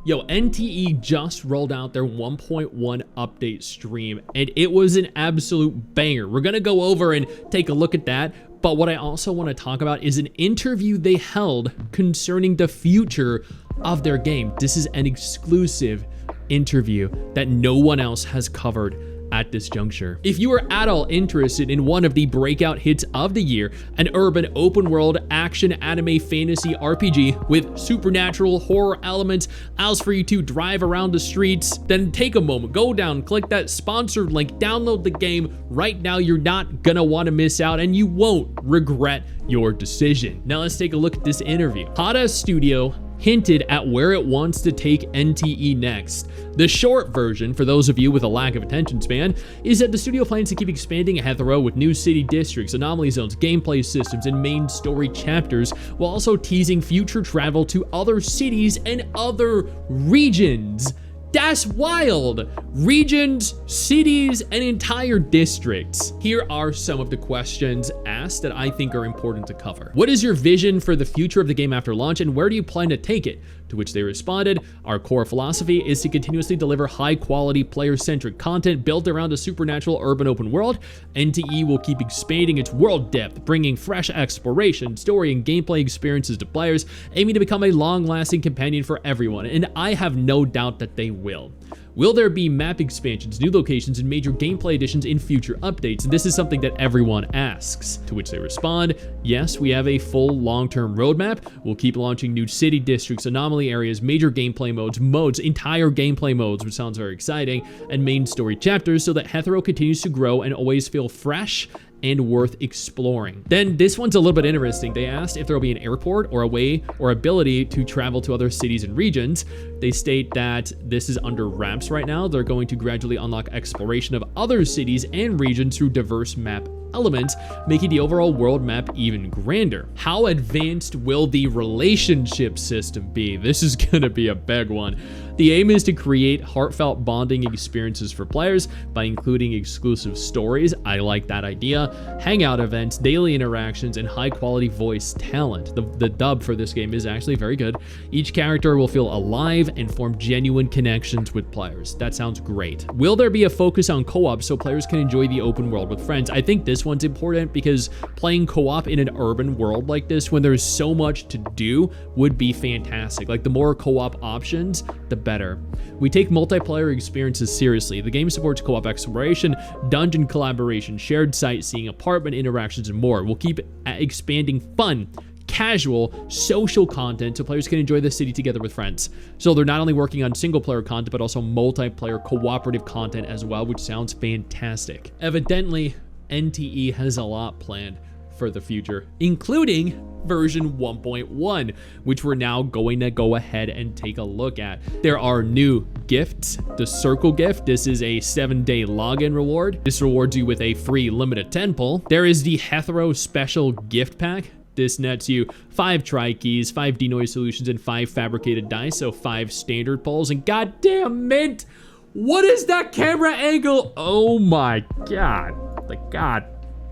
Yo, NTE just rolled out their 1.1 update stream, and it was an absolute banger. We're gonna go over and take a look at that, but what I also want to talk about is an interview they held concerning the future of their game. This is an exclusive interview that no one else has covered at this juncture. If you are at all interested in one of the breakout hits of the year, an urban open world action anime fantasy RPG with supernatural horror elements, allows for you to drive around the streets, then take a moment, go down, click that sponsored link, download the game right now. You're not gonna want to miss out, and you won't regret your decision. Now let's take a look at this interview. Hada Studio hinted at where it wants to take NTE next. The short version, for those of you with a lack of attention span, is that the studio plans to keep expanding Hetero with new city districts, anomaly zones, gameplay systems, and main story chapters, while also teasing future travel to other cities and other regions. That's wild! Regions, cities, and entire districts. Here are some of the questions asked that I think are important to cover. What is your vision for the future of the game after launch, and where do you plan to take it? To which they responded, our core philosophy is to continuously deliver high-quality, player-centric content built around a supernatural urban open world. NTE will keep expanding its world depth, bringing fresh exploration, story, and gameplay experiences to players, aiming to become a long-lasting companion for everyone, and I have no doubt that they will. Will there be map expansions, new locations, and major gameplay additions in future updates? And this is something that everyone asks. To which they respond, yes, we have a full long-term roadmap. We'll keep launching new city districts, anomaly areas, major gameplay modes, entire gameplay modes, which sounds very exciting, and main story chapters so that Hetero continues to grow and always feel fresh and worth exploring. Then this one's a little bit interesting. They asked if there will be an airport or a way or ability to travel to other cities and regions. They state that this is under wraps right now. They're going to gradually unlock exploration of other cities and regions through diverse map elements, making the overall world map even grander. How advanced will the relationship system be? This is gonna be a big one. The aim is to create heartfelt bonding experiences for players by including exclusive stories. I like that idea. Hangout events, daily interactions, and high quality voice talent. The dub for this game is actually very good. Each character will feel alive and form genuine connections with players. That sounds great. Will there be a focus on co-op so players can enjoy the open world with friends? I think this one's important because playing co-op in an urban world like this when there's so much to do would be fantastic. Like, the more co-op options, the better. We take multiplayer experiences seriously. The game supports co-op exploration, dungeon collaboration, shared sightseeing, apartment interactions, and more. We'll keep expanding fun, casual, social content so players can enjoy the city together with friends. So they're not only working on single player content, but also multiplayer cooperative content as well, which sounds fantastic. Evidently, NTE has a lot planned for the future, including version 1.1, which we're now going to go ahead and take a look at. There are new gifts. The Circle gift, this is a 7-day login reward. This rewards you with a free limited 10 pull. There is the Hetero special gift pack. This nets you 5 tri-keys, 5 denoise solutions, and 5 fabricated dice, so 5 standard pulls. And goddamn mint, what is that camera angle? Oh my god. Like, god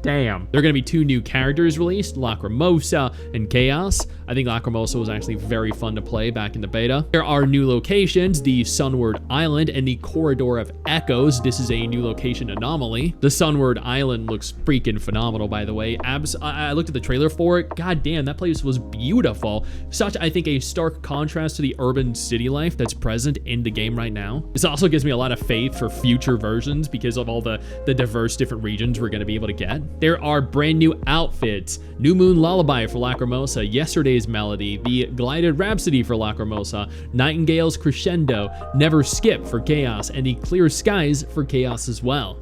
damn. There are going to be 2 new characters released, Lacrimosa and Chaos. I think Lacrimosa was actually very fun to play back in the beta. There are new locations, the Sunward Island and the Corridor of Echoes. This is a new location anomaly. The Sunward Island looks freaking phenomenal, by the way. I looked at the trailer for it. God damn, that place was beautiful. Such, I think, a stark contrast to the urban city life that's present in the game right now. This also gives me a lot of faith for future versions because of all the diverse different regions we're going to be able to get. There are brand new outfits. New Moon Lullaby for Lacrimosa, Yesterday's Melody, the Glided Rhapsody for Lacrimosa, Nightingale's Crescendo, Never Skip for Chaos, and the Clear Skies for Chaos as well.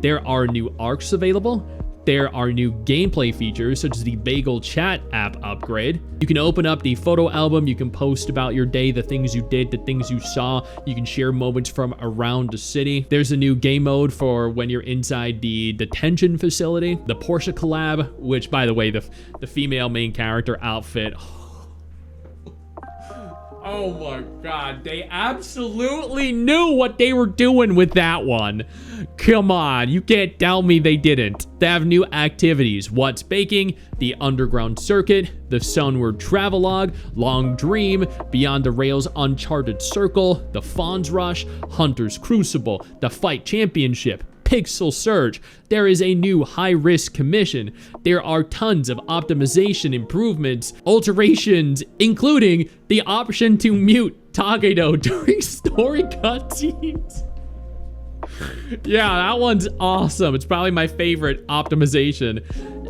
There are new arcs available. There are new gameplay features such as the Bagel Chat app upgrade. You can open up the photo album, you can post about your day, the things you did, the things you saw. You can share moments from around the city. There's a new game mode for when you're inside the detention facility. The Porsche collab, which, by the way, the female main character outfit, Oh my god, they absolutely knew what they were doing with that one. Come on, you can't tell me they didn't. They have new activities: What's Baking, the Underground Circuit, the Sunward Travelogue, Long Dream, Beyond the Rails Uncharted Circle, the Fawn's Rush, Hunter's Crucible, the Fight Championship, Pixel Surge. There is a new high-risk commission. There are tons of optimization improvements, alterations, including the option to mute Takedo during story cutscenes. Yeah, that one's awesome. It's probably my favorite optimization.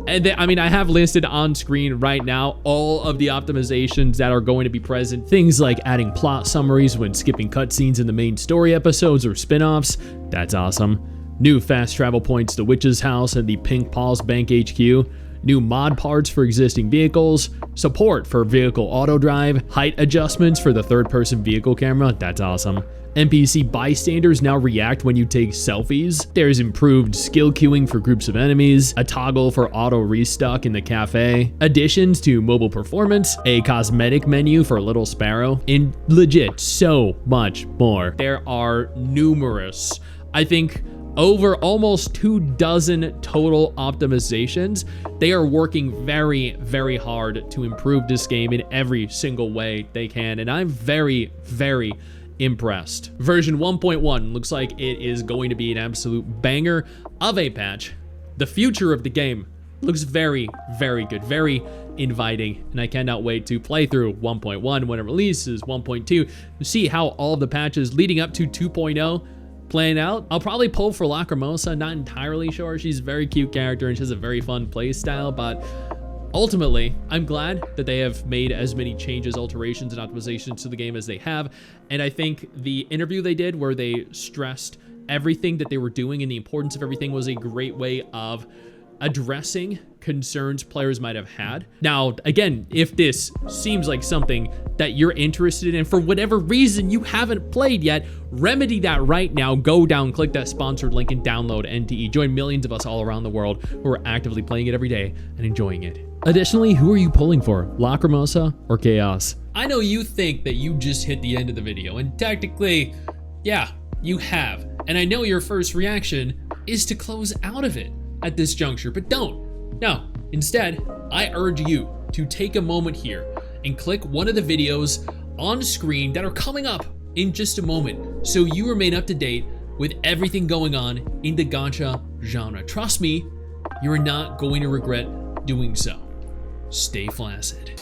And I mean, I have listed on screen right now all of the optimizations that are going to be present. Things like adding plot summaries when skipping cutscenes in the main story episodes or spin-offs. That's awesome. New fast travel points to Witch's House and the Pink Paws Bank HQ. New mod parts for existing vehicles. Support for vehicle auto drive. Height adjustments for the third-person vehicle camera. That's awesome. NPC bystanders now react when you take selfies. There's improved skill queuing for groups of enemies, a toggle for auto restock in the cafe, additions to mobile performance, a cosmetic menu for Little Sparrow, and legit so much more. There are numerous, I think, over almost 24 total optimizations. They are working very, very hard to improve this game in every single way they can, and I'm very, very impressed. Version 1.1 looks like it is going to be an absolute banger of a patch. The future of the game looks very, very good, very inviting, and I cannot wait to play through 1.1 when it releases, 1.2, to see how all of the patches leading up to 2.0 playing out. I'll probably pull for Lacrimosa, not entirely sure. She's a very cute character and she has a very fun play style, but ultimately, I'm glad that they have made as many changes, alterations, and optimizations to the game as they have. And I think the interview they did where they stressed everything that they were doing and the importance of everything was a great way of addressing concerns players might have had. Now, again, if this seems like something that you're interested in for whatever reason you haven't played yet, remedy that right now. Go down, click that sponsored link, and download NTE. Join millions of us all around the world who are actively playing it every day and enjoying it. Additionally, who are you pulling for? Lacrimosa or Chaos? I know you think that you just hit the end of the video, and technically, yeah, you have. And I know your first reaction is to close out of it at this juncture, but don't. No, instead, I urge you to take a moment here and click one of the videos on screen that are coming up in just a moment so you remain up to date with everything going on in the gacha genre. Trust me, you're not going to regret doing so. Stay flaccid.